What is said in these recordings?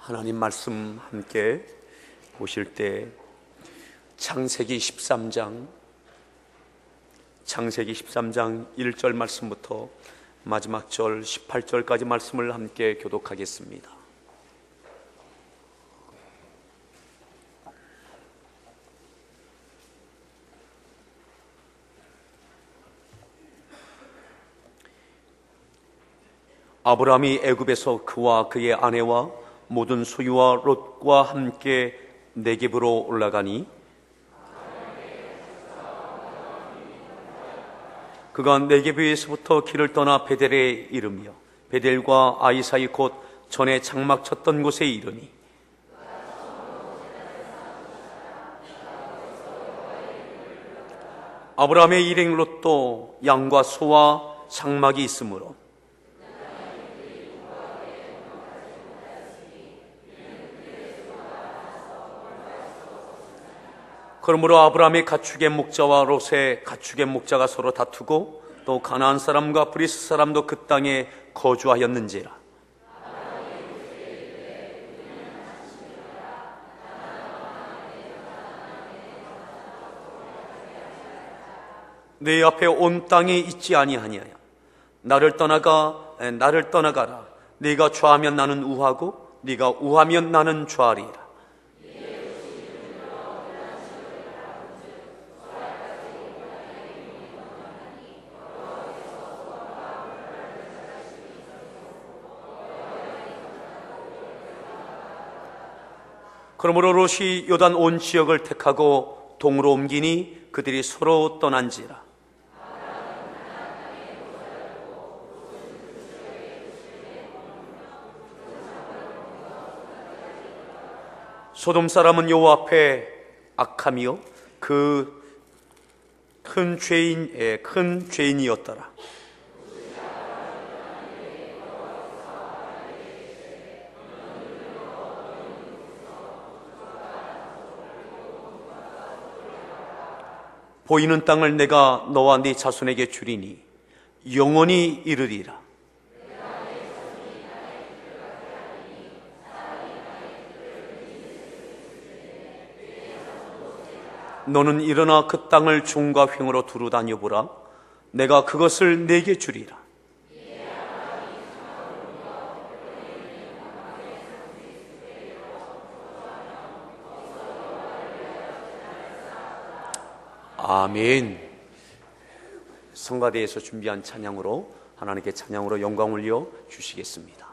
하나님 말씀 함께 보실 때 창세기 13장 1절 말씀부터 마지막 절 18절까지 말씀을 함께 교독하겠습니다. 아브라함이 애굽에서 그와 그의 아내와 모든 소유와 롯과 함께 네겝으로 올라가니 그가 네겝에서부터 길을 떠나 베델에 이르며 베델과 아이 사이 곧 전에 장막 쳤던 곳에 이르니 아브라함의 일행 롯도 양과 소와 장막이 있으므로 그러므로 아브라함의 가축의 목자와 롯의 가축의 목자가 서로 다투고 또 가나안 사람과 브리스 사람도 그 땅에 거주하였는지라. 내 앞에 온 땅이 있지 아니하냐. 나를 떠나가라. 네가 좌하면 나는 우하고 네가 우하면 나는 좌하리라. 그러므로 롯이 요단 온 지역을 택하고 동으로 옮기니 그들이 서로 떠난지라. 소돔 사람은 여호와 앞에 악하며 그 큰 죄인이었더라. 보이는 땅을 내가 너와 네 자손에게 주리니 영원히 이르리라. 너는 일어나 그 땅을 종과 횡으로 두루 다녀보라. 내가 그것을 네게 주리라. 아멘. 성가대에서 준비한 찬양으로 하나님께 찬양으로 영광 올려 주시겠습니다.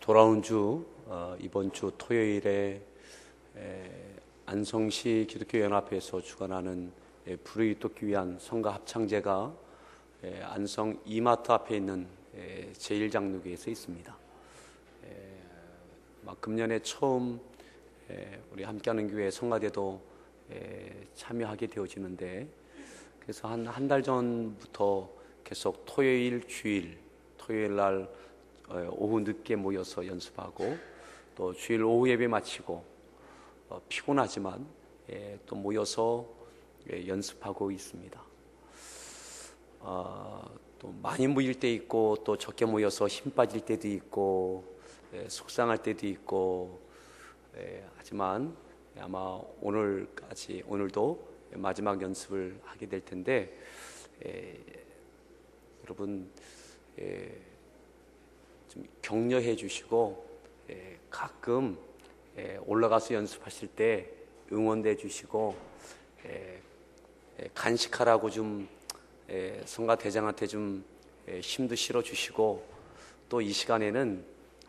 돌아온 주 이번 주 토요일에 안성시 기독교연합회에서 주관하는 불의 돕기 위한 성가 합창제가 안성 이마트 앞에 있는 제1장로교에서 있습니다. 금년에 처음 우리 함께하는 교회 성가대도 참여하게 되어지는데, 그래서 한 달 전부터 계속 토요일 주일 토요일 날 오후 늦게 모여서 연습하고, 또 주일 오후 예배 마치고 피곤하지만 또 모여서 연습하고 있습니다. 또 많이 모일 때 있고, 또 적게 모여서 힘 빠질 때도 있고, 속상할 때도 있고, 하지만 아마 오늘도 마지막 연습을 하게 될 텐데, 여러분 좀 격려해 주시고, 가끔 올라가서 연습하실 때 응원해 주시고, 간식하라고 좀 성가 대장한테 좀 힘도 실어 주시고, 또 이 시간에는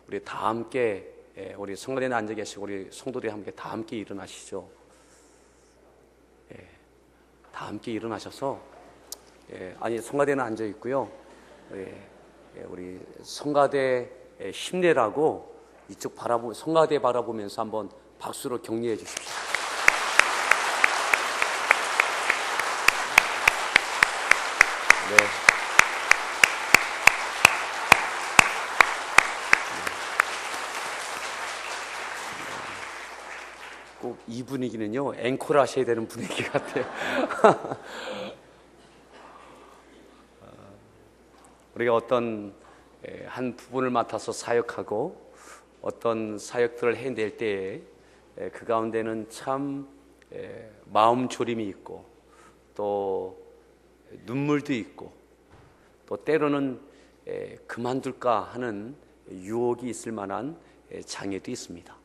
우리 다 함께 우리 성가대에 앉아 계시고 우리 성도들이 함께 다 함께 일어나시죠. 다 함께 일어나셔서 성가대는 앉아 있고요. 우리 성가대 힘내라고 이쪽 성가대 바라보면서 한번 박수로 격려해 주십시오. 네. 꼭 이 분위기는요, 앵콜 하셔야 되는 분위기 같아요. 우리가 어떤 한 부분을 맡아서 사역하고 어떤 사역들을 해낼 때에 그 가운데는 참 마음 졸임이 있고, 또 눈물도 있고, 또 때로는 그만둘까 하는 유혹이 있을 만한 장애도 있습니다.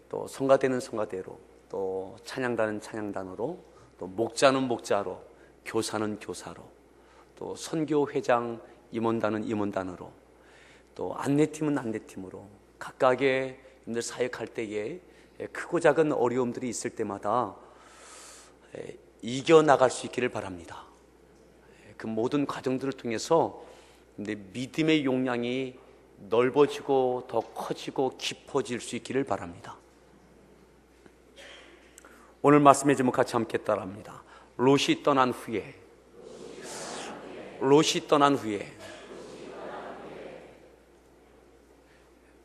또 성가대는 성가대로, 또 찬양단은 찬양단으로, 또 목자는 목자로, 교사는 교사로, 또 선교회장 임원단은 임원단으로, 또 안내팀은 안내팀으로, 각각의 분들 사역할 때에 크고 작은 어려움들이 있을 때마다 이겨나갈 수 있기를 바랍니다. 그 모든 과정들을 통해서 믿음의 용량이 넓어지고 더 커지고 깊어질 수 있기를 바랍니다. 오늘 말씀의 제목 같이 함께 따라합니다. 롯이 떠난 후에, 롯이 떠난 후에.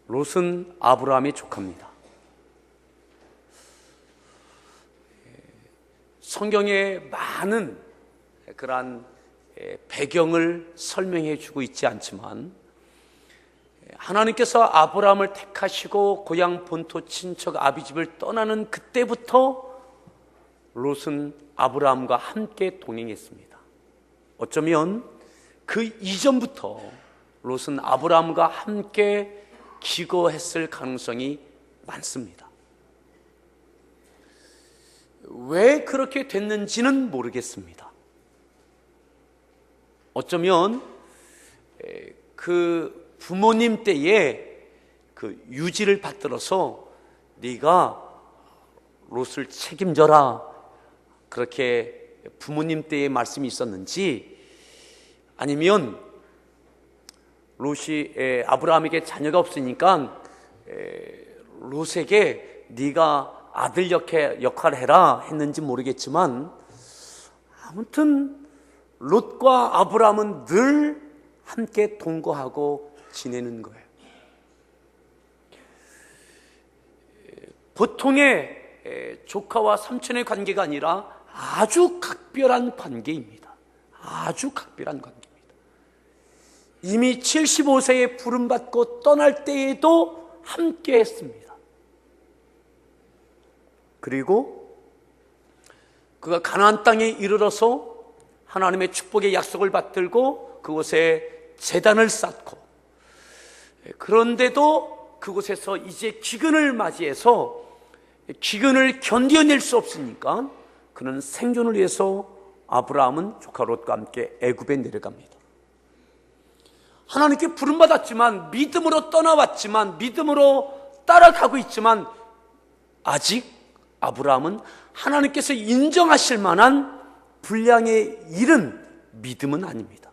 롯은 아브라함의 조카입니다. 성경에 많은 그러한 배경을 설명해 주고 있지 않지만, 하나님께서 아브라함을 택하시고 고향 본토 친척 아비집을 떠나는 그때부터 롯은 아브라함과 함께 동행했습니다. 어쩌면 그 이전부터 롯은 아브라함과 함께 기거했을 가능성이 많습니다. 왜 그렇게 됐는지는 모르겠습니다. 어쩌면 그 부모님 때에 그 유지를 받들어서 네가 롯을 책임져라, 그렇게 부모님 때의 말씀이 있었는지, 아니면 롯이 아브라함에게 자녀가 없으니까 롯에게 네가 아들 역할을 해라 했는지 모르겠지만, 아무튼 롯과 아브라함은 늘 함께 동거하고 지내는 거예요. 보통의 조카와 삼촌의 관계가 아니라 아주 각별한 관계입니다. 아주 각별한 관계입니다. 이미 75세에 부름받고 떠날 때에도 함께 했습니다. 그리고 그가 가나안 땅에 이르러서 하나님의 축복의 약속을 받들고 그곳에 제단을 쌓고, 그런데도 그곳에서 이제 기근을 맞이해서 기근을 견뎌낼 수 없으니까 그는 생존을 위해서 아브라함은 조카 롯과 함께 애굽에 내려갑니다. 하나님께 부름받았지만, 믿음으로 떠나왔지만, 믿음으로 따라가고 있지만, 아직 아브라함은 하나님께서 인정하실 만한 분량에 이른 믿음은 아닙니다.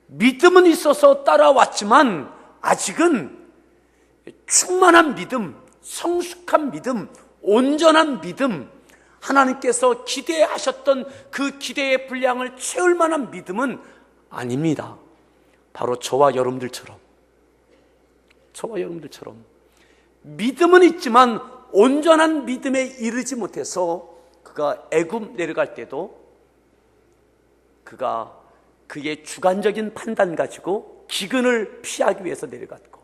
믿음은 있어서 따라왔지만 아직은 충만한 믿음, 성숙한 믿음, 온전한 믿음, 하나님께서 기대하셨던 그 기대의 분량을 채울 만한 믿음은 아닙니다. 바로 저와 여러분들처럼 믿음은 있지만 온전한 믿음에 이르지 못해서 그가 애굽 내려갈 때도 그가 그의 주관적인 판단 가지고 기근을 피하기 위해서 내려갔고,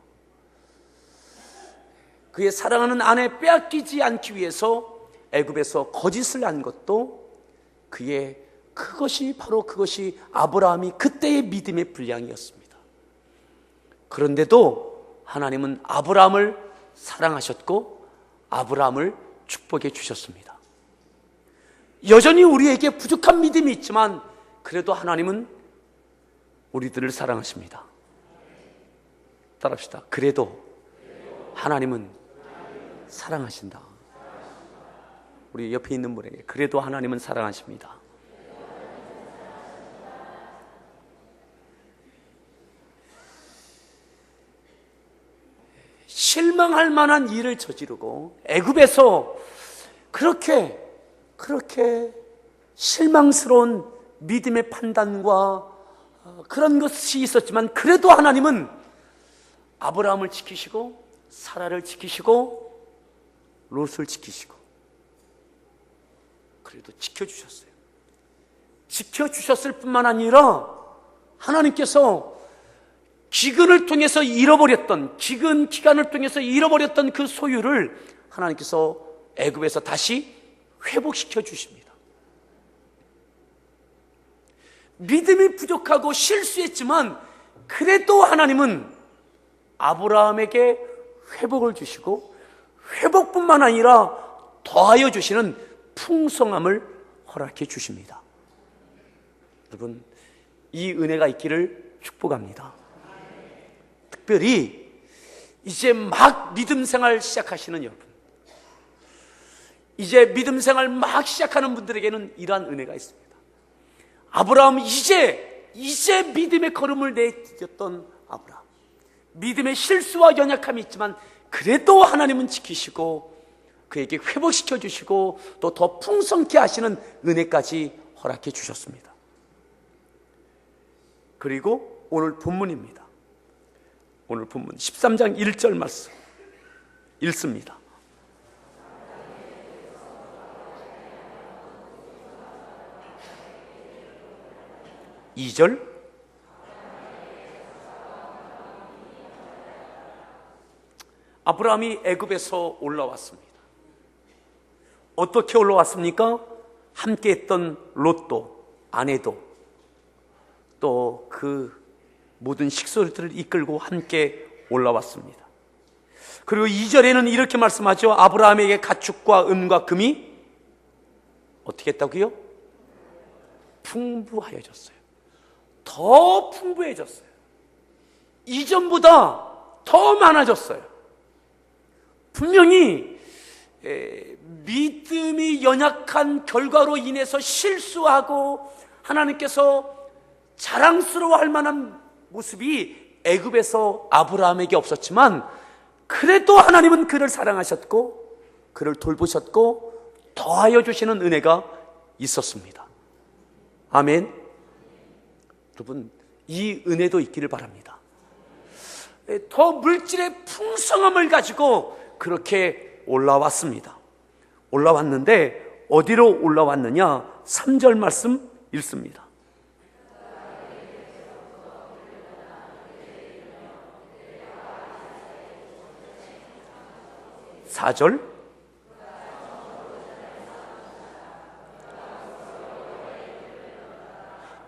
그의 사랑하는 아내 빼앗기지 않기 위해서 애굽에서 거짓을 한 것도 그것이 아브라함이 그때의 믿음의 분량이었습니다. 그런데도 하나님은 아브라함을 사랑하셨고 아브라함을 축복해 주셨습니다. 여전히 우리에게 부족한 믿음이 있지만 그래도 하나님은 우리들을 사랑하십니다. 따라합시다. 그래도 하나님은 사랑하신다. 우리 옆에 있는 분에게 그래도 하나님은 사랑하십니다. 실망할 만한 일을 저지르고 애굽에서 그렇게 실망스러운 믿음의 판단과 그런 것이 있었지만 그래도 하나님은 아브라함을 지키시고 사라를 지키시고 롯을 지키시고 그래도 지켜주셨어요. 지켜주셨을 뿐만 아니라 하나님께서 기근을 통해서 잃어버렸던, 기근 기간을 통해서 잃어버렸던 그 소유를 하나님께서 애굽에서 다시 회복시켜 주십니다. 믿음이 부족하고 실수했지만 그래도 하나님은 아브라함에게 회복을 주시고 회복뿐만 아니라 더하여 주시는 풍성함을 허락해 주십니다. 여러분, 이 은혜가 있기를 축복합니다. 특별히 이제 막 믿음 생활 시작하시는 여러분, 이제 믿음 생활 막 시작하는 분들에게는 이러한 은혜가 있습니다. 아브라함은 이제 믿음의 걸음을 내딛었던 아브라함, 믿음의 실수와 연약함이 있지만 그래도 하나님은 지키시고 그에게 회복시켜 주시고 또 더 풍성케 하시는 은혜까지 허락해 주셨습니다. 그리고 오늘 본문입니다. 오늘 본문 13장 1절 말씀 읽습니다. 2절 아브라함이 애굽에서 올라왔습니다. 어떻게 올라왔습니까? 함께 했던 롯도, 아내도 또 그 모든 식솔들을 이끌고 함께 올라왔습니다. 그리고 2절에는 이렇게 말씀하죠. 아브라함에게 가축과 은과 금이 어떻게 했다고요? 풍부하여졌어요. 더 풍부해졌어요. 이전보다 더 많아졌어요. 분명히 믿음이 연약한 결과로 인해서 실수하고 하나님께서 자랑스러워할 만한 모습이 애굽에서 아브라함에게 없었지만 그래도 하나님은 그를 사랑하셨고 그를 돌보셨고 더하여 주시는 은혜가 있었습니다. 아멘. 여러분, 이 은혜도 있기를 바랍니다. 더 물질의 풍성함을 가지고 그렇게 올라왔습니다. 올라왔는데 어디로 올라왔느냐? 3절 말씀 읽습니다. 4절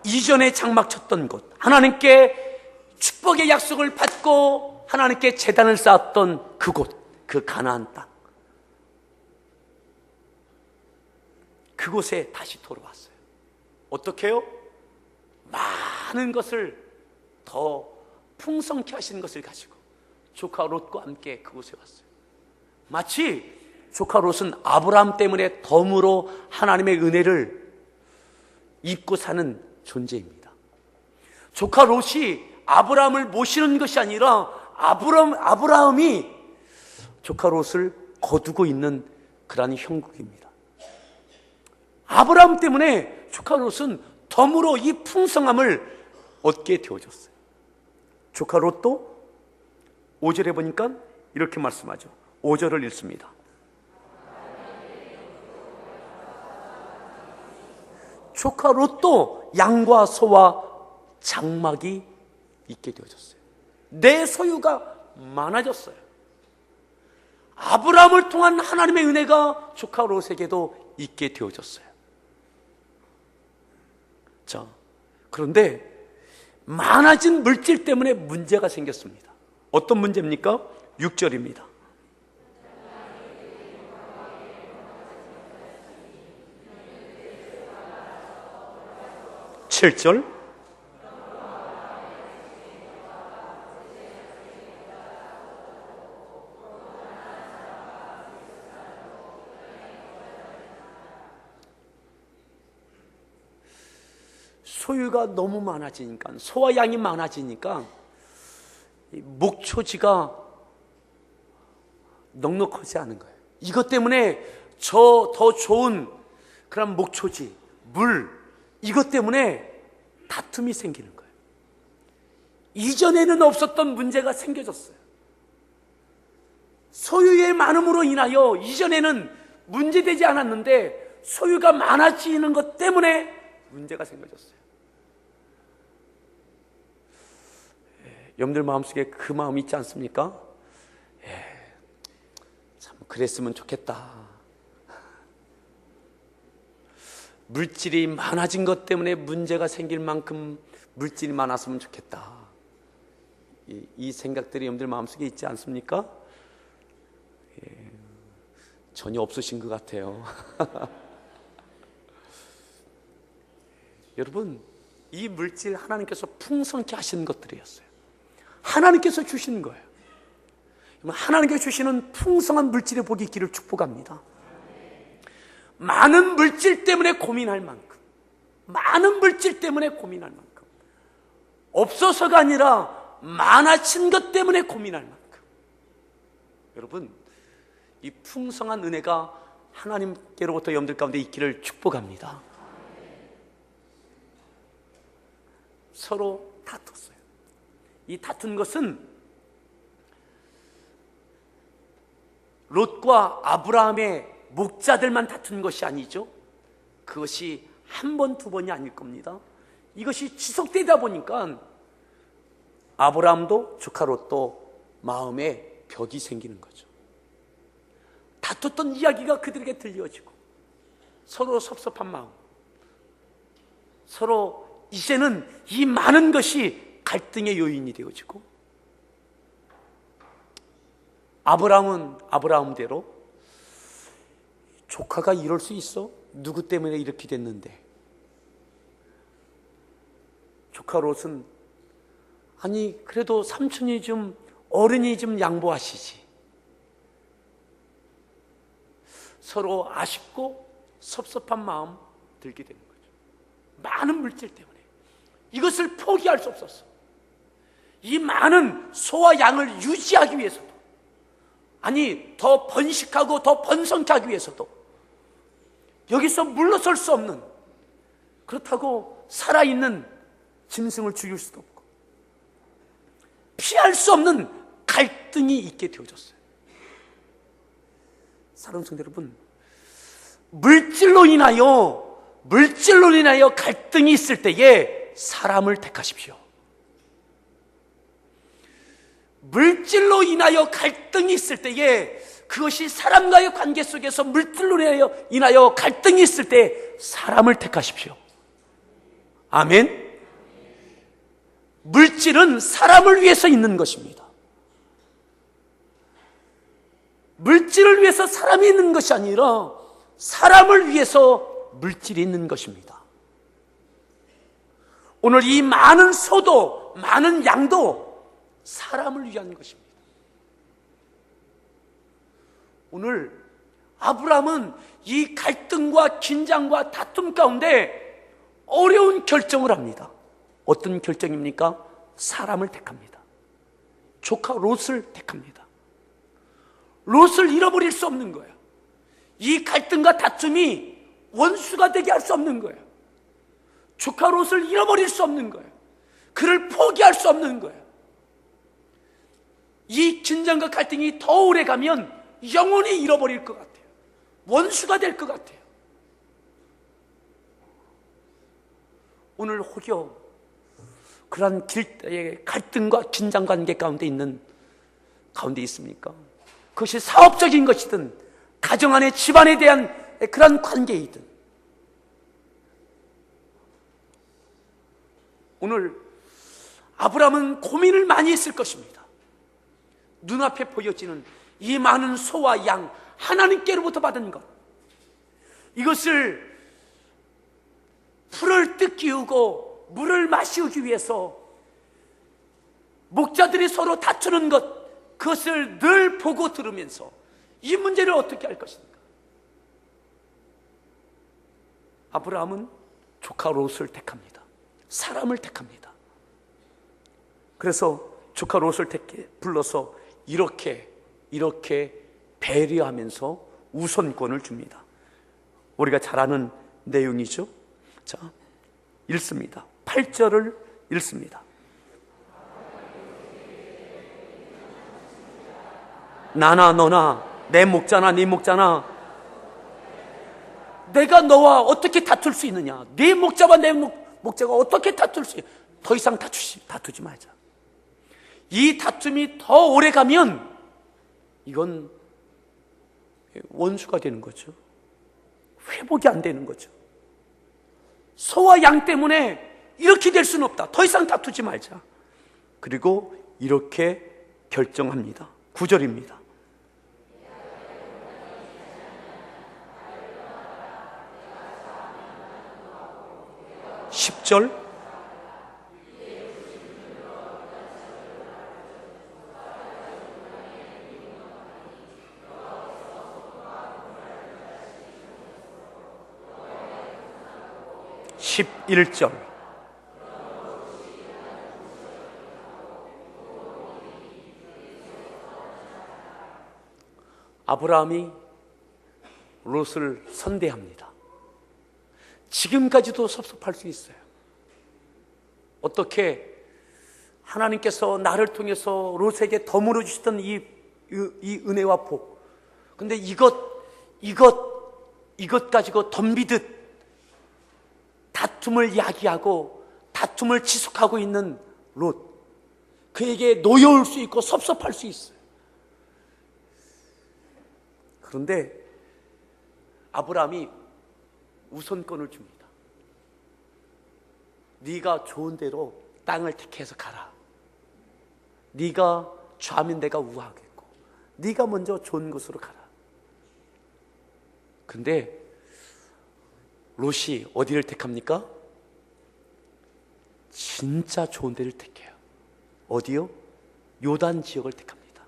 이전에 장막 쳤던 곳, 하나님께 축복의 약속을 받고 하나님께 제단을 쌓았던 그곳, 그 가나안 땅, 그곳에 다시 돌아왔어요. 어떻게 해요? 많은 것을 더 풍성케 하시는 것을 가지고 조카 롯과 함께 그곳에 왔어요. 마치 조카 롯은 아브라함 때문에 덤으로 하나님의 은혜를 입고 사는 존재입니다. 조카 롯이 아브라함을 모시는 것이 아니라 아브라함이 조카 롯을 거두고 있는 그러한 형국입니다. 아브라함 때문에 조카 롯은 덤으로 이 풍성함을 얻게 되어졌어요. 조카 롯도 5절에 보니까 이렇게 말씀하죠. 5절을 읽습니다. 조카 롯도 양과 소와 장막이 있게 되어졌어요. 내 소유가 많아졌어요. 아브라함을 통한 하나님의 은혜가 조카 롯에게도 있게 되어졌어요. 자, 그런데 많아진 물질 때문에 문제가 생겼습니다. 어떤 문제입니까? 6절입니다. 7절, 소유가 너무 많아지니까, 소와 양이 많아지니까 목초지가 넉넉하지 않은 거예요. 이것 때문에 더 좋은 그런 목초지, 물, 이것 때문에 다툼이 생기는 거예요. 이전에는 없었던 문제가 생겨졌어요. 소유의 많음으로 인하여 이전에는 문제되지 않았는데 소유가 많아지는 것 때문에 문제가 생겨졌어요. 여러분들 마음속에 그 마음이 있지 않습니까? 참 그랬으면 좋겠다. 물질이 많아진 것 때문에 문제가 생길 만큼 물질이 많았으면 좋겠다. 이 생각들이 여러분들 마음속에 있지 않습니까? 전혀 없으신 것 같아요. 여러분, 이 물질 하나님께서 풍성케 하시는 것들이었어요. 하나님께서 주시는 거예요. 하나님께서 주시는 풍성한 물질의 복이 있기를 축복합니다. 많은 물질 때문에 고민할 만큼, 많은 물질 때문에 고민할 만큼, 없어서가 아니라 많아진 것 때문에 고민할 만큼, 여러분, 이 풍성한 은혜가 하나님께로부터 여러분들 가운데 있기를 축복합니다. 서로 다퉜어요. 이 다툰 것은 롯과 아브라함의 목자들만 다툰 것이 아니죠. 그것이 한 번, 두 번이 아닐 겁니다. 이것이 지속되다 보니까 아브라함도 조카 롯도 마음에 벽이 생기는 거죠. 다퉜던 이야기가 그들에게 들려지고 서로 섭섭한 마음, 서로 이제는 이 많은 것이 갈등의 요인이 되어지고, 아브라함은 아브라함대로 조카가 이럴 수 있어? 누구 때문에 이렇게 됐는데? 조카 롯은 아니 그래도 삼촌이 좀, 어른이 좀 양보하시지. 서로 아쉽고 섭섭한 마음 들게 되는 거죠. 많은 물질 때문에 이것을 포기할 수 없었어. 이 많은 소와 양을 유지하기 위해서도, 아니 더 번식하고 더 번성케 하기 위해서도 여기서 물러설 수 없는, 그렇다고 살아있는 짐승을 죽일 수도 없고 피할 수 없는 갈등이 있게 되어졌어요. 사랑하는 성도 여러분, 물질로 인하여 갈등이 있을 때에 사람을 택하십시오. 물질로 인하여 갈등이 있을 때에, 그것이 사람과의 관계 속에서 물질로 인하여 갈등이 있을 때 사람을 택하십시오. 아멘. 물질은 사람을 위해서 있는 것입니다. 물질을 위해서 사람이 있는 것이 아니라 사람을 위해서 물질이 있는 것입니다. 오늘 이 많은 소도 많은 양도 사람을 위한 것입니다. 오늘 아브라함은 이 갈등과 긴장과 다툼 가운데 어려운 결정을 합니다. 어떤 결정입니까? 사람을 택합니다. 조카 롯을 택합니다. 롯을 잃어버릴 수 없는 거예요. 이 갈등과 다툼이 원수가 되게 할 수 없는 거예요. 조카 롯을 잃어버릴 수 없는 거예요. 그를 포기할 수 없는 거예요. 이 긴장과 갈등이 더 오래 가면 영원히 잃어버릴 것 같아요. 원수가 될 것 같아요. 오늘 혹여 그러한 갈등과 긴장 관계 가운데 있습니까? 그것이 사업적인 것이든 가정 안의 집안에 대한 그런 관계이든 오늘 아브라함은 고민을 많이 했을 것입니다. 눈앞에 보여지는 이 많은 소와 양, 하나님께로부터 받은 것, 이것을 풀을 뜯기우고 물을 마시우기 위해서 목자들이 서로 다투는 것, 그것을 늘 보고 들으면서 이 문제를 어떻게 할 것인가? 아브라함은 조카 롯을 택합니다. 사람을 택합니다. 그래서 조카 롯을 불러서 이렇게 배려하면서 우선권을 줍니다. 우리가 잘 아는 내용이죠. 자, 읽습니다. 8절을 읽습니다. 나나 너나 내 목자나 네 목자나 내가 너와 어떻게 다툴 수 있느냐? 네 목자와 내 목자가 어떻게 다툴 수 있느냐? 더 이상 다투지 말자. 이 다툼이 더 오래 가면 이건 원수가 되는 거죠. 회복이 안 되는 거죠. 소와 양 때문에 이렇게 될 수는 없다. 더 이상 다투지 말자. 그리고 이렇게 결정합니다. 9절입니다. (10절) 11절 아브라함이 롯을 선대합니다. 지금까지도 섭섭할 수 있어요. 어떻게 하나님께서 나를 통해서 롯에게 더물어 주시던 이 은혜와 복, 근데 이것 가지고 덤비듯 다툼을 야기하고 다툼을 지속하고 있는 롯, 그에게 노여울 수 있고 섭섭할 수 있어요. 그런데 아브라함이 우선권을 줍니다. 네가 좋은 대로 땅을 택해서 가라. 네가 좌면 내가 우하겠고 네가 먼저 좋은 곳으로 가라. 근데 롯이 어디를 택합니까? 진짜 좋은 데를 택해요. 어디요? 요단 지역을 택합니다.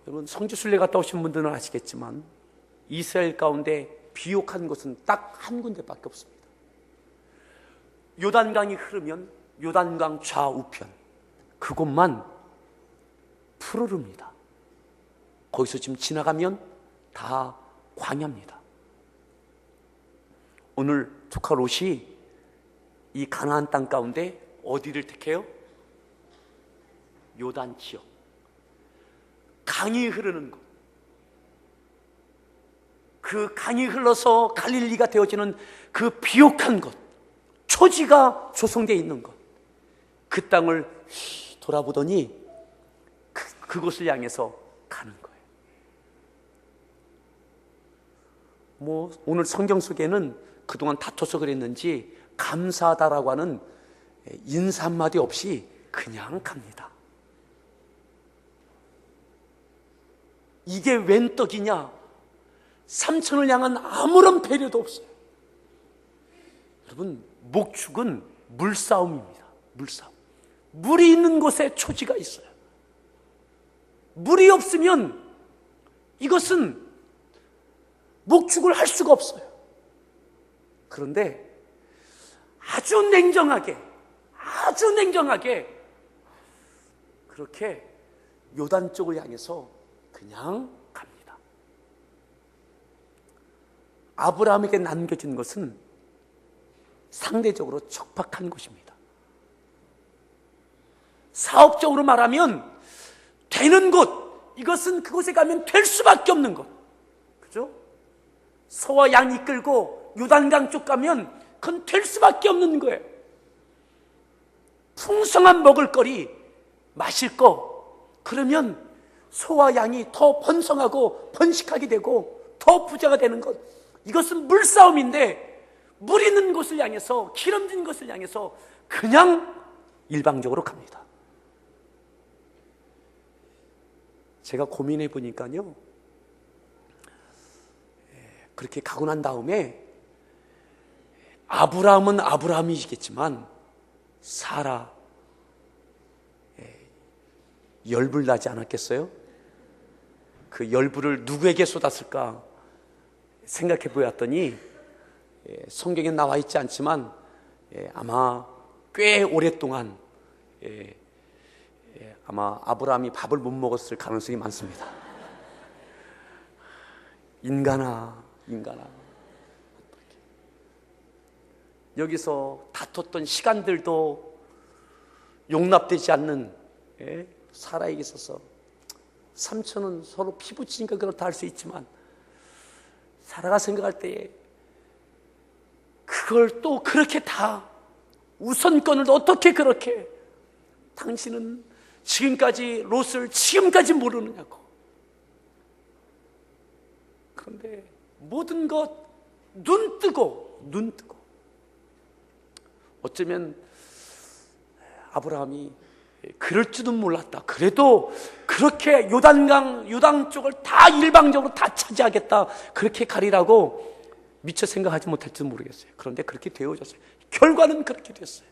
여러분, 성지순례 갔다 오신 분들은 아시겠지만 이스라엘 가운데 비옥한 곳은 딱 한 군데밖에 없습니다. 요단강이 흐르면 요단강 좌우편 그곳만 푸르릅니다. 거기서 지금 지나가면 다 광야입니다. 오늘 조카 롯이 이 가나안 땅 가운데 어디를 택해요? 요단 지역, 강이 흐르는 곳, 그 강이 흘러서 갈릴리가 되어지는 그 비옥한 곳, 초지가 조성되어 있는 곳, 그 땅을 돌아보더니 그곳을 향해서 가는 거예요. 오늘 성경 속에는 그동안 다퉈서 그랬는지 감사하다라고 하는 인사 한마디 없이 그냥 갑니다. 이게 웬 떡이냐? 삼촌을 향한 아무런 배려도 없어요. 여러분, 목축은 물싸움입니다. 물싸움. 물이 있는 곳에 초지가 있어요. 물이 없으면 이것은 목축을 할 수가 없어요. 그런데 아주 냉정하게 그렇게 요단 쪽을 향해서 그냥 갑니다. 아브라함에게 남겨진 것은 상대적으로 척박한 곳입니다. 사업적으로 말하면 되는 곳, 이것은 그곳에 가면 될 수밖에 없는 곳. 그죠? 소와 양 이끌고 요단강 쪽 가면 그건 될 수밖에 없는 거예요. 풍성한 먹을거리, 마실 거, 그러면 소와 양이 더 번성하고 번식하게 되고 더 부자가 되는 것. 이것은 물싸움인데 물 있는 곳을 향해서, 기름진 곳을 향해서 그냥 일방적으로 갑니다. 제가 고민해 보니까요, 그렇게 가고 난 다음에 아브라함은 아브라함이시겠지만 사라 열불 나지 않았겠어요? 그 열불을 누구에게 쏟았을까 생각해 보았더니 성경에 나와 있지 않지만 아마 꽤 오랫동안 아마 아브라함이 밥을 못 먹었을 가능성이 많습니다. 인간아. 여기서 다퉜던 시간들도 용납되지 않는 사라에게 있어서, 삼촌은 서로 피부치니까 그렇다 할 수 있지만 사라가 생각할 때에 그걸 또 그렇게 다 우선권을 어떻게 그렇게, 당신은 지금까지 롯을 지금까지 모르느냐고. 그런데 모든 것 눈 뜨고 어쩌면 아브라함이 그럴 줄은 몰랐다. 그래도 그렇게 요단 쪽을 다 일방적으로 다 차지하겠다, 그렇게 가리라고 미처 생각하지 못할지도 모르겠어요. 그런데 그렇게 되어졌어요. 결과는 그렇게 됐어요.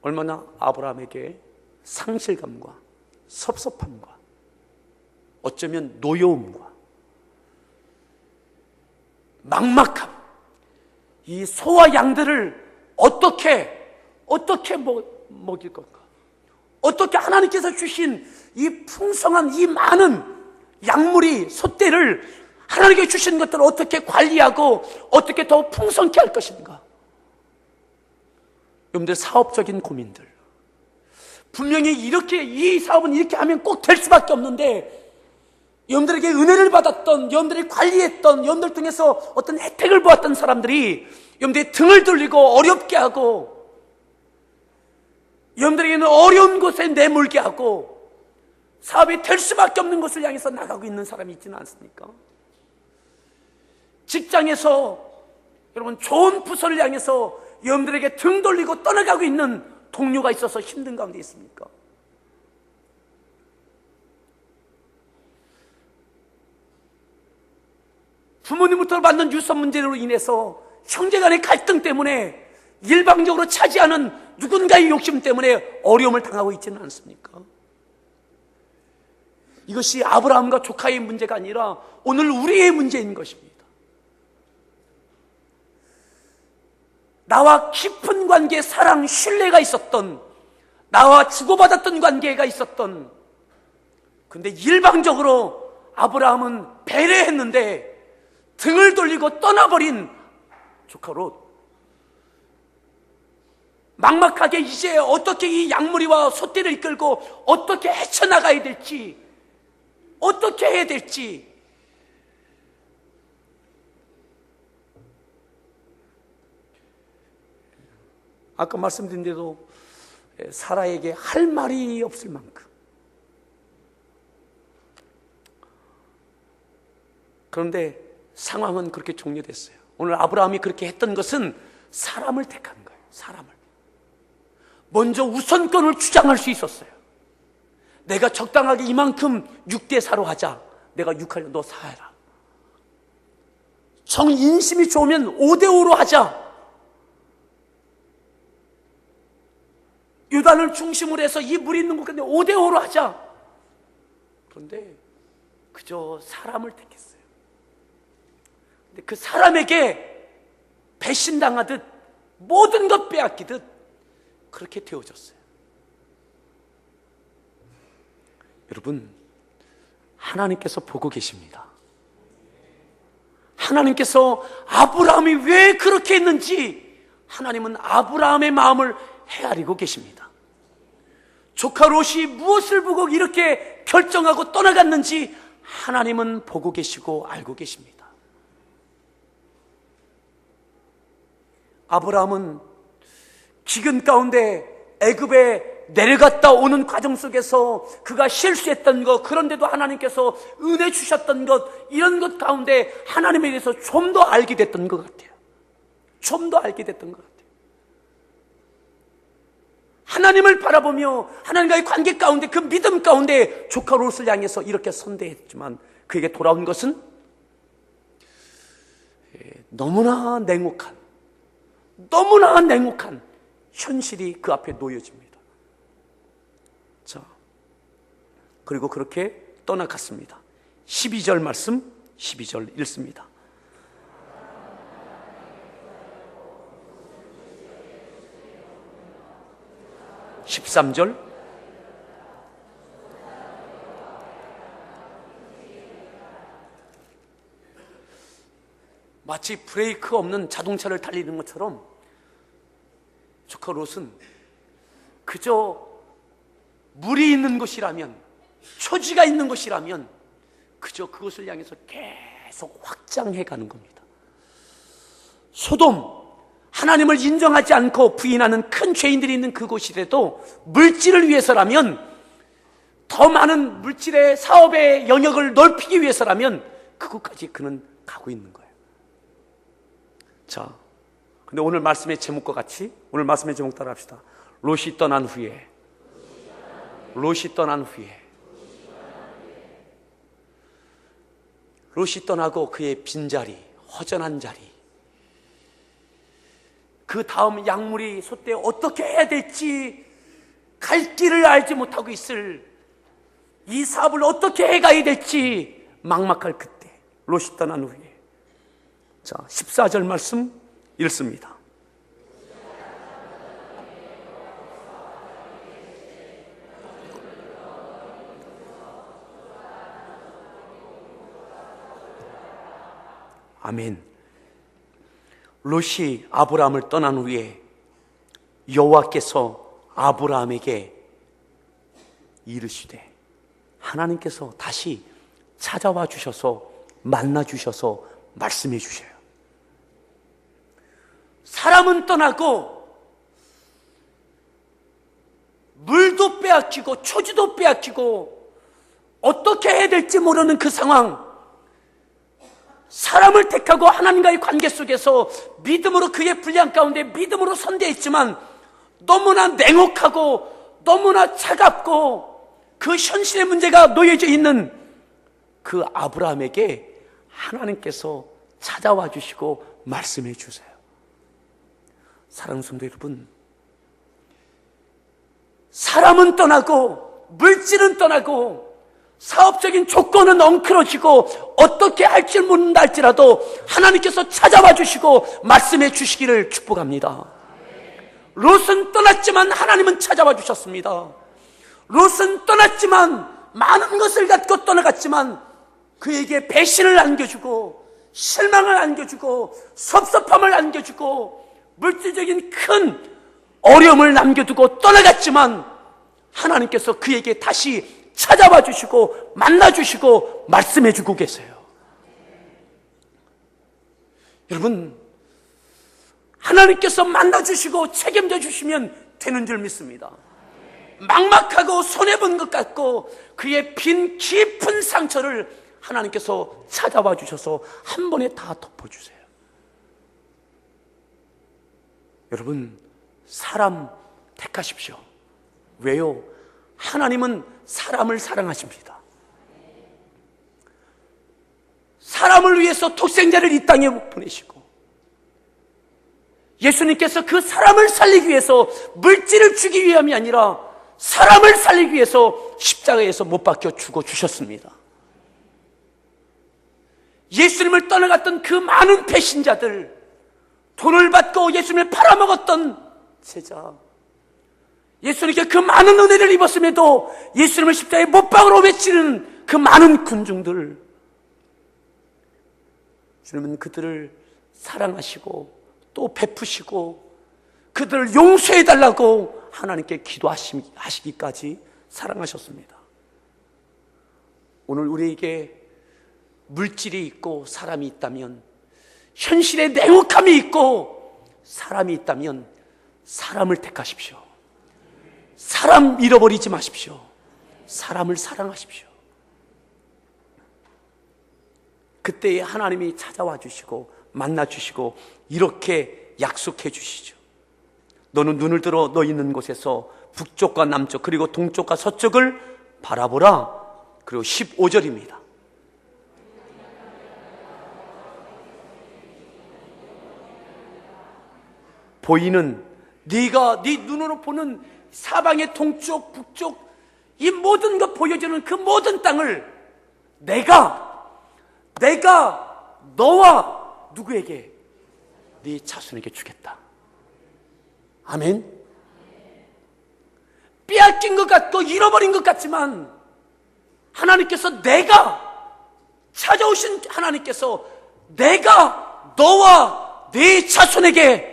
얼마나 아브라함에게 상실감과 섭섭함과 어쩌면 노여움과 막막함, 이 소와 양들을 어떻게 먹일 건가, 어떻게 하나님께서 주신 이 풍성한 이 많은 약물이, 솥대를, 하나님께 주신 것들을 어떻게 관리하고 어떻게 더 풍성케 할 것인가. 여러분들 사업적인 고민들, 분명히 이렇게, 이 사업은 이렇게 하면 꼭 될 수밖에 없는데, 여러분들에게 은혜를 받았던, 여러분들이 관리했던, 여러분들 통해서 어떤 혜택을 보았던 사람들이 여러분들의 등을 돌리고 어렵게 하고, 여러분들에게는 어려운 곳에 내몰게 하고 사업이 될 수밖에 없는 곳을 향해서 나가고 있는 사람이 있지는 않습니까? 직장에서 여러분 좋은 부서를 향해서 여러분들에게 등 돌리고 떠나가고 있는 동료가 있어서 힘든 가운데 있습니까? 부모님부터 받는 유산 문제로 인해서 형제간의 갈등 때문에 일방적으로 차지하는 누군가의 욕심 때문에 어려움을 당하고 있지는 않습니까? 이것이 아브라함과 조카의 문제가 아니라 오늘 우리의 문제인 것입니다. 나와 깊은 관계, 사랑, 신뢰가 있었던, 나와 주고받았던 관계가 있었던, 근데 일방적으로 아브라함은 배려했는데 등을 돌리고 떠나버린 조카 롯, 막막하게 이제 어떻게 이 양무리와 솥대를 이끌고 어떻게 헤쳐나가야 될지, 어떻게 해야 될지, 아까 말씀드린 대로 사라에게 할 말이 없을 만큼. 그런데 상황은 그렇게 종료됐어요. 오늘 아브라함이 그렇게 했던 것은 사람을 택한 거예요. 사람을 먼저 우선권을 주장할 수 있었어요. 내가 적당하게 이만큼 6대4로 하자. 내가 6할래, 너 4해라. 정인심이 좋으면 5대5로 하자. 요단을 중심으로 해서 이 물이 있는 곳인데 5대5로 하자. 그런데 그저 사람을 택했어요. 근데 그 사람에게 배신당하듯 모든 것 빼앗기듯 그렇게 되어졌어요. 여러분, 하나님께서 보고 계십니다. 하나님께서 아브라함이 왜 그렇게 했는지 하나님은 아브라함의 마음을 헤아리고 계십니다. 조카 롯이 무엇을 보고 이렇게 결정하고 떠나갔는지 하나님은 보고 계시고 알고 계십니다. 아브라함은 기근 가운데 애굽에 내려갔다 오는 과정 속에서 그가 실수했던 것, 그런데도 하나님께서 은혜 주셨던 것, 이런 것 가운데 하나님에 대해서 좀 더 알게 됐던 것 같아요. 좀 더 알게 됐던 것 같아요. 하나님을 바라보며 하나님과의 관계 가운데, 그 믿음 가운데 조카 롯을 향해서 이렇게 선대했지만 그에게 돌아온 것은 너무나 냉혹한 현실이 그 앞에 놓여집니다. 자, 그리고 그렇게 떠나갔습니다. 12절 말씀, 12절 읽습니다. (13절) 마치 브레이크 없는 자동차를 달리는 것처럼 조카 롯은 그저 물이 있는 곳이라면, 초지가 있는 곳이라면 그저 그것을 향해서 계속 확장해 가는 겁니다. 소돔, 하나님을 인정하지 않고 부인하는 큰 죄인들이 있는 그곳이라도 물질을 위해서라면, 더 많은 물질의 사업의 영역을 넓히기 위해서라면 그곳까지 그는 가고 있는 거예요. 자, 근데 오늘 말씀의 제목과 같이, 오늘 말씀의 제목 따라 합시다. 롯이 떠난 후에, 롯이 떠난 후에, 롯이 떠나고 그의 빈자리, 허전한 자리, 그 다음 약물이 솟대 어떻게 해야 될지 갈 길을 알지 못하고 있을, 이 사업을 어떻게 해가야 될지 막막할 그때 롯이 떠난 후에, 자 14절 말씀 읽습니다. 아멘. 롯이 아브라함을 떠난 후에 여호와께서 아브라함에게 이르시되, 하나님께서 다시 찾아와 주셔서 만나 주셔서 말씀해 주셔요. 사람은 떠나고 물도 빼앗기고 초지도 빼앗기고 어떻게 해야 될지 모르는 그 상황, 사람을 택하고 하나님과의 관계 속에서 믿음으로, 그의 분량 가운데 믿음으로 선대했지만 너무나 냉혹하고 너무나 차갑고 그 현실의 문제가 놓여져 있는 그 아브라함에게 하나님께서 찾아와 주시고 말씀해 주세요. 사랑하는 성도 여러분, 사람은 떠나고 물질은 떠나고 사업적인 조건은 엉클어지고 어떻게 할 줄 모른다 할지라도 하나님께서 찾아와 주시고 말씀해 주시기를 축복합니다. 롯은 떠났지만 하나님은 찾아와 주셨습니다. 롯은 떠났지만, 많은 것을 갖고 떠나갔지만 그에게 배신을 안겨주고 실망을 안겨주고 섭섭함을 안겨주고 물질적인 큰 어려움을 남겨두고 떠나갔지만 하나님께서 그에게 다시 찾아와 주시고 만나 주시고 말씀해 주고 계세요. 여러분, 하나님께서 만나 주시고 책임져 주시면 되는 줄 믿습니다. 막막하고 손해본 것 같고 그의 빈 깊은 상처를 하나님께서 찾아와 주셔서 한 번에 다 덮어주세요. 여러분, 사람 택하십시오. 왜요? 하나님은 사람을 사랑하십니다. 사람을 위해서 독생자를 이 땅에 보내시고 예수님께서 그 사람을 살리기 위해서 물질을 주기 위함이 아니라 사람을 살리기 위해서 십자가에서 못 박혀 죽어주셨습니다. 예수님을 떠나갔던 그 많은 배신자들, 돈을 받고 예수님을 팔아먹었던 제자, 예수님께 그 많은 은혜를 입었음에도 예수님을 십자가에 못 박으러 외치는 그 많은 군중들, 주님은 그들을 사랑하시고 또 베푸시고 그들을 용서해달라고 하나님께 기도하시기까지 사랑하셨습니다. 오늘 우리에게 물질이 있고 사람이 있다면, 현실에 냉혹함이 있고 사람이 있다면 사람을 택하십시오. 사람 잃어버리지 마십시오. 사람을 사랑하십시오. 그때에 하나님이 찾아와 주시고 만나 주시고 이렇게 약속해 주시죠. 너는 눈을 들어 너 있는 곳에서 북쪽과 남쪽 그리고 동쪽과 서쪽을 바라보라. 그리고 15절입니다. 보이는, 네가 네 눈으로 보는 사방의 동쪽 북쪽 이 모든 것 보여주는 그 모든 땅을 내가 너와 누구에게? 네 자손에게 주겠다. 아멘. 빼앗긴 것 같고 잃어버린 것 같지만 하나님께서, 내가 찾아오신 하나님께서 내가 너와 네 자손에게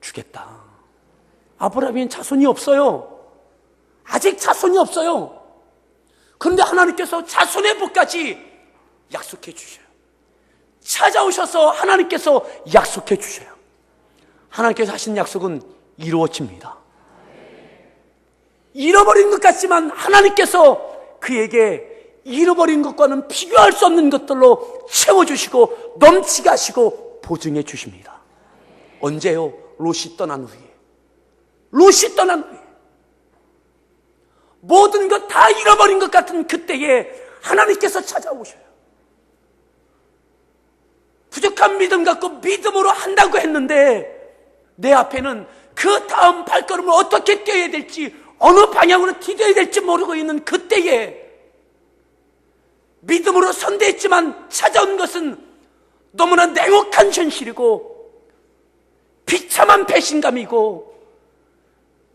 주겠다. 아브라함은 자손이 없어요. 아직 자손이 없어요. 그런데 하나님께서 자손의 복까지 약속해 주셔요. 찾아오셔서 하나님께서 약속해 주셔요. 하나님께서 하신 약속은 이루어집니다. 잃어버린 것 같지만 하나님께서 그에게 잃어버린 것과는 비교할 수 없는 것들로 채워주시고 넘치게 하시고 보증해 주십니다. 언제요? 롯이 떠난 후에. 롯이 떠난 후에 모든 것 다 잃어버린 것 같은 그때에 하나님께서 찾아오셔요. 부족한 믿음 갖고 믿음으로 한다고 했는데 내 앞에는 그 다음 발걸음을 어떻게 뛰어야 될지, 어느 방향으로 디뎌야 될지 모르고 있는 그때에 믿음으로 선대했지만 찾아온 것은 너무나 냉혹한 현실이고 비참한 배신감이고,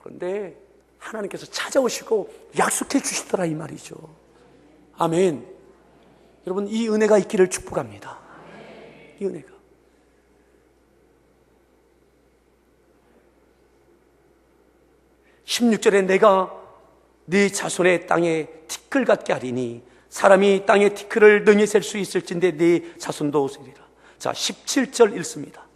그런데 하나님께서 찾아오시고 약속해 주시더라 이 말이죠. 아멘. 여러분, 이 은혜가 있기를 축복합니다. 이 은혜가. (16절에) 내가 네 자손의 땅에 티끌 같게 하리니 사람이 땅에 티끌을 능히 셀 수 있을진데 네 자손도 세리라. 자, 17절 읽습니다.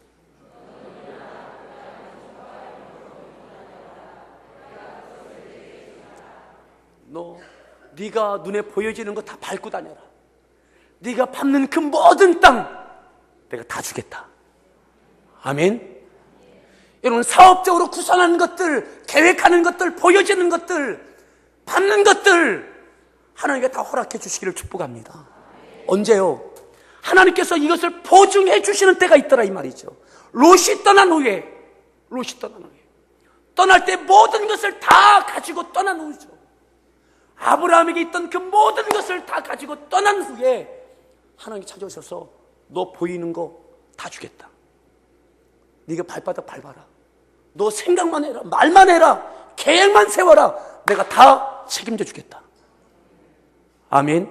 네가 눈에 보여지는 거 다 밟고 다녀라. 네가 밟는 그 모든 땅 내가 다 주겠다. 아멘. 여러분, 사업적으로 구상하는 것들, 계획하는 것들, 보여지는 것들, 밟는 것들 하나님께 다 허락해 주시기를 축복합니다. 언제요? 하나님께서 이것을 보증해 주시는 때가 있더라 이 말이죠. 롯이 떠난 후에 떠날 때 모든 것을 다 가지고 떠난 후죠. 아브라함에게 있던 그 모든 것을 다 가지고 떠난 후에 하나님이 찾아오셔서 너 보이는 거 다 주겠다. 네가 발바닥 밟아라. 너 생각만 해라. 말만 해라. 계획만 세워라. 내가 다 책임져 주겠다. 아멘.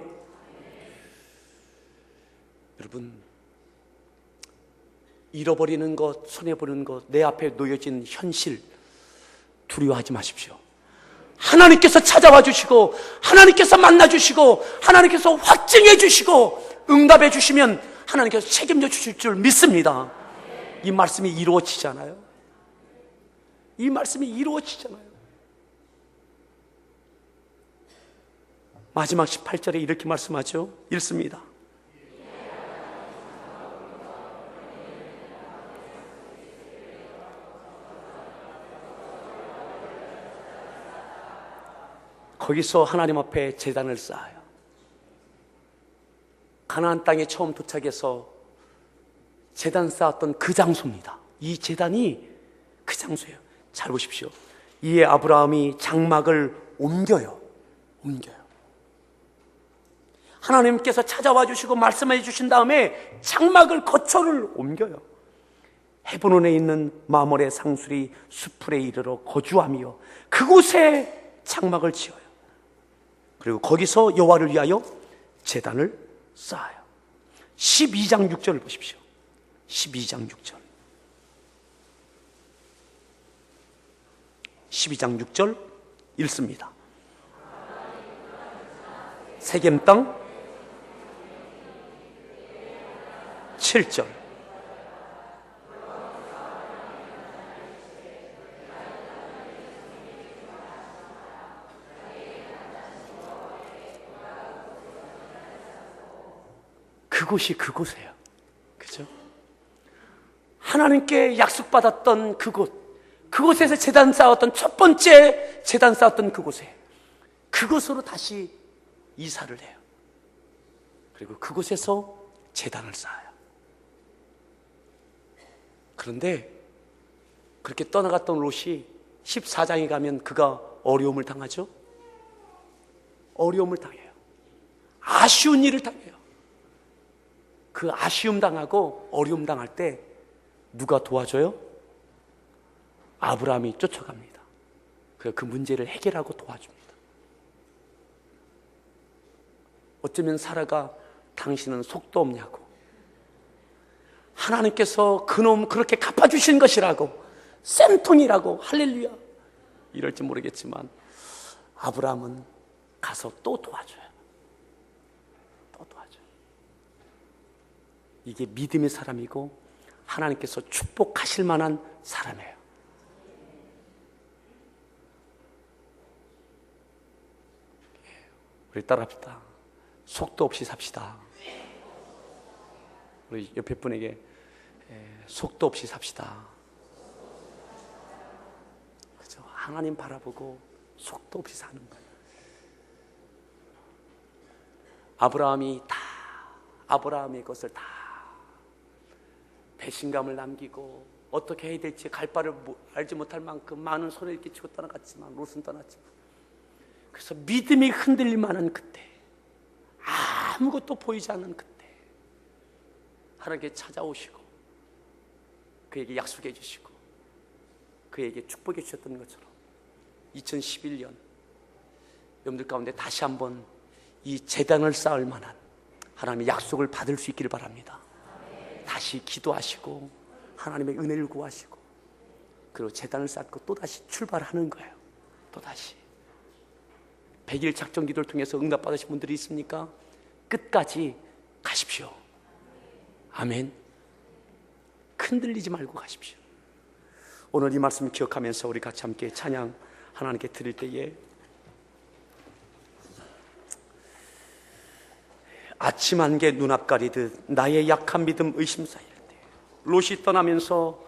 여러분, 잃어버리는 것, 손해보는 것, 내 앞에 놓여진 현실 두려워하지 마십시오. 하나님께서 찾아와 주시고 하나님께서 만나 주시고 하나님께서 확증해 주시고 응답해 주시면 하나님께서 책임져 주실 줄 믿습니다. 이 말씀이 이루어지잖아요. 이 말씀이 이루어지잖아요. 마지막 18절에 이렇게 말씀하죠. 읽습니다. 거기서 하나님 앞에 제단을 쌓아요. 가나안 땅에 처음 도착해서 제단 쌓았던 그 장소입니다. 이 제단이 그 장소예요. 잘 보십시오. 이에 아브라함이 장막을 옮겨요. 하나님께서 찾아와 주시고 말씀해 주신 다음에 장막을 거처를 옮겨요. 헤브론에 있는 마몰의 상수리 수풀에 이르러 거주하며 그곳에 장막을 지어요. 그리고 거기서 여호와를 위하여 제단을 쌓아요. 12장 6절을 보십시오. 12장 6절. 12장 6절 읽습니다. 세겜 땅 7절. 그곳이 그곳이에요. 그죠? 하나님께 약속받았던 그곳에서 제단 쌓았던 첫 번째 제단 쌓았던 그곳으로 다시 이사를 해요. 그리고 그곳에서 제단을 쌓아요. 그런데 그렇게 떠나갔던 롯이 14장에 가면 그가 어려움을 당하죠. 어려움을 당해요. 아쉬운 일을 당해요. 그 아쉬움 당하고 어려움 당할 때 누가 도와줘요? 아브라함이 쫓아갑니다. 그 문제를 해결하고 도와줍니다. 어쩌면 사라가 당신은 속도 없냐고, 하나님께서 그놈 그렇게 갚아주신 것이라고, 쌤통이라고, 할렐루야 이럴지 모르겠지만 아브라함은 가서 또 도와줘요. 이게 믿음의 사람이고 하나님께서 축복하실 만한 사람이에요. 우리 따라합시다. 속도 없이 삽시다. 우리 옆에 분에게 속도 없이 삽시다. 그죠? 하나님 바라보고 속도 없이 사는 거예요. 아브라함의 것을 다 배신감을 남기고 어떻게 해야 될지 갈 바를 알지 못할 만큼 많은 손해를 끼치고 떠나갔지만, 롯은 떠났지만, 그래서 믿음이 흔들릴 만한 그때, 아무것도 보이지 않는 그때 하나님께 찾아오시고 그에게 약속해 주시고 그에게 축복해 주셨던 것처럼 2011년 여러분들 가운데 다시 한번 이 제단을 쌓을 만한 하나님의 약속을 받을 수 있기를 바랍니다. 다시 기도하시고 하나님의 은혜를 구하시고 그리고 제단을 쌓고 또다시 출발하는 거예요. 또다시 100일 작전 기도를 통해서 응답받으신 분들이 있습니까? 끝까지 가십시오. 아멘. 흔들리지 말고 가십시오. 오늘 이 말씀을 기억하면서 우리 같이 함께 찬양 하나님께 드릴 때에 아침 안개 눈앞 가리듯 나의 약한 믿음 의심 쌓일 때, 롯이 떠나면서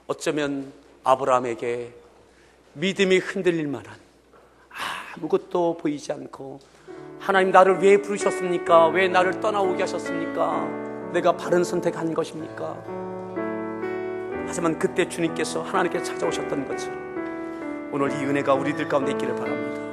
어쩌면 아브라함에게 믿음이 흔들릴 만한, 아무것도 보이지 않고 하나님 나를 왜 부르셨습니까? 왜 나를 떠나오게 하셨습니까? 내가 바른 선택한 것입니까? 하지만 그때 주님께서 하나님께 찾아오셨던 것처럼 오늘 이 은혜가 우리들 가운데 있기를 바랍니다.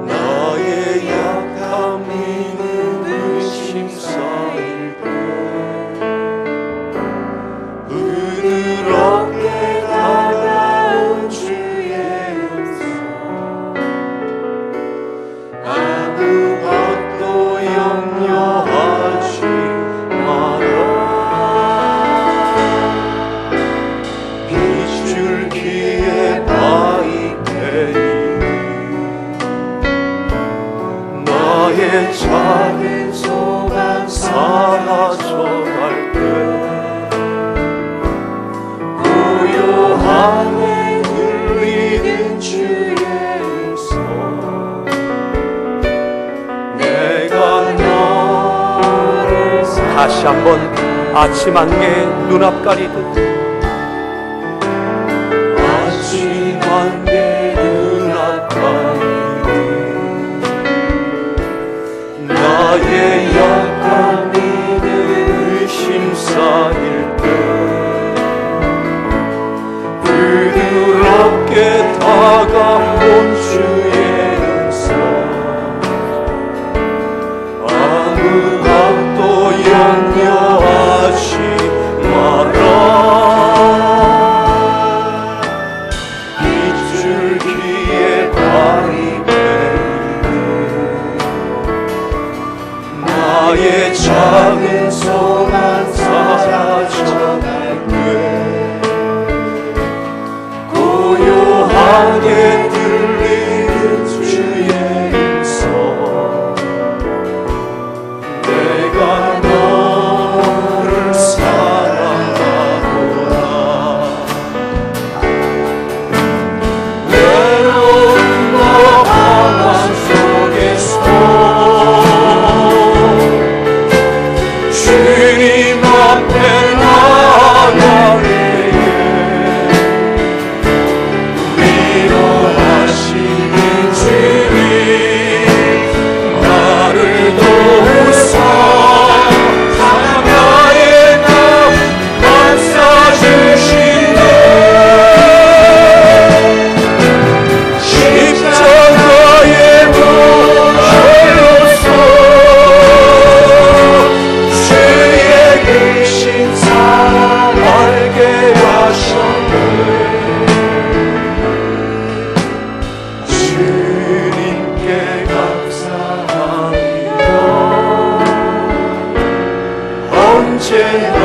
나의 약함 믿음 의심 쌓일 때 한번 아침 안개 눈앞 가리듯 아침 안개 눈앞 가리듯 나의 약한 믿음 의심 쌓일 때 부드럽게 다가온 주의 은사 아무 것도 염려하지 마라 비줄기에 발이 베이듯 나의 작은 소망 사라져갈 때 고요하게 들리는 주의 음성 내가 너를 사랑하노라 외로움과 방황 속에서 주님 앞에 나아갈 때에 위로하시는 주님 나를 도우사 나의 나 감싸주시네 십자가의 목걸로서 주의 계신 사랑 알게 하셨네 주님께 감사합니다 언제나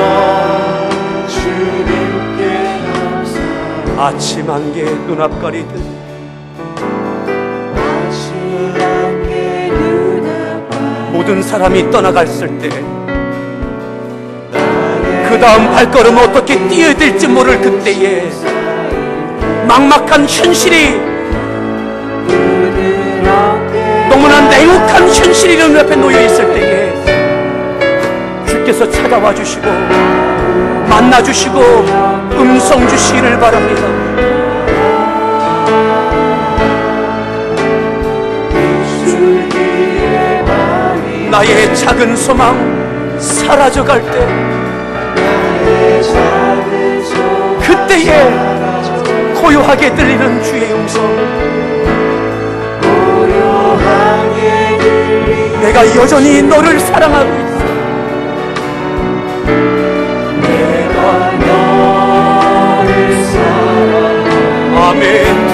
주님께 감사합니다 아침 안개 눈앞 가리듯 모든 사람이 떠나갔을 때 그 다음 발걸음 어떻게 뛰어야 될지 모를 그때에 막막한 현실이 너무나 냉혹한 현실이 눈앞에 놓여있을 때에 주께서 찾아와 주시고 만나 주시고 음성 주시기를 바랍니다. 나의 작은 소망 사라져갈 때 그때에 고요하게 들리는 주의 음성 내가 여전히 너를 사랑하고 있어 내가 너를 사랑하고 아멘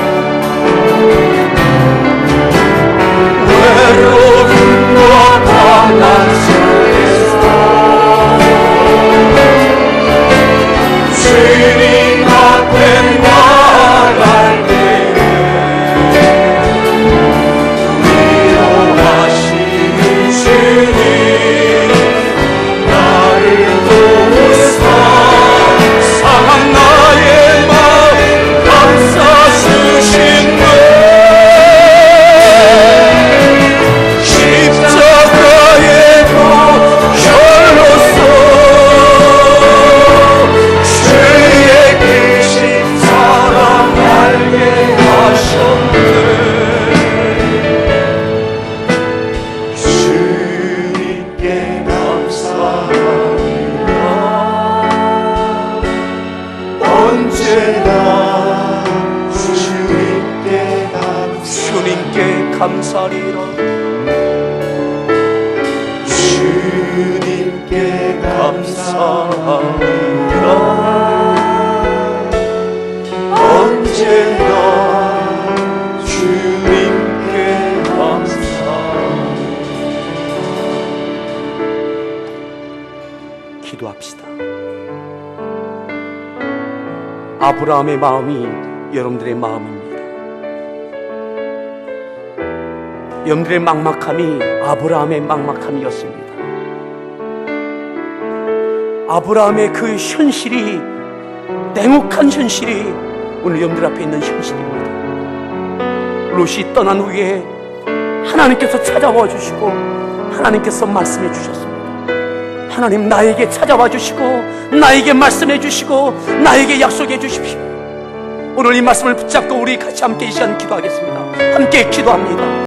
외로움과 방황 속에서 주님 앞에 나아갈 때에 위로하시는 주님 나를 도우사 상한 나의 마음 감싸주신 십자가의 목걸로서 주의 계신 사랑 알게 하셨네 주님께 감사합니다 언제나 주님께 감사리라 주님께 감사합니다 언제나 주님께 감사합니다 기도합시다. 아브라함의 마음이 여러분들의 마음입니다. 여러분들의 막막함이 아브라함의 막막함이었습니다. 아브라함의 그 현실이 냉혹한 현실이 오늘 여러분들 앞에 있는 현실입니다. 롯이 떠난 후에 하나님께서 찾아와 주시고 하나님께서 말씀해 주셨습니다. 하나님 나에게 찾아와 주시고 나에게 말씀해 주시고 나에게 약속해 주십시오. 오늘 이 말씀을 붙잡고 우리 같이 함께 이 시간 기도하겠습니다. 함께 기도합니다.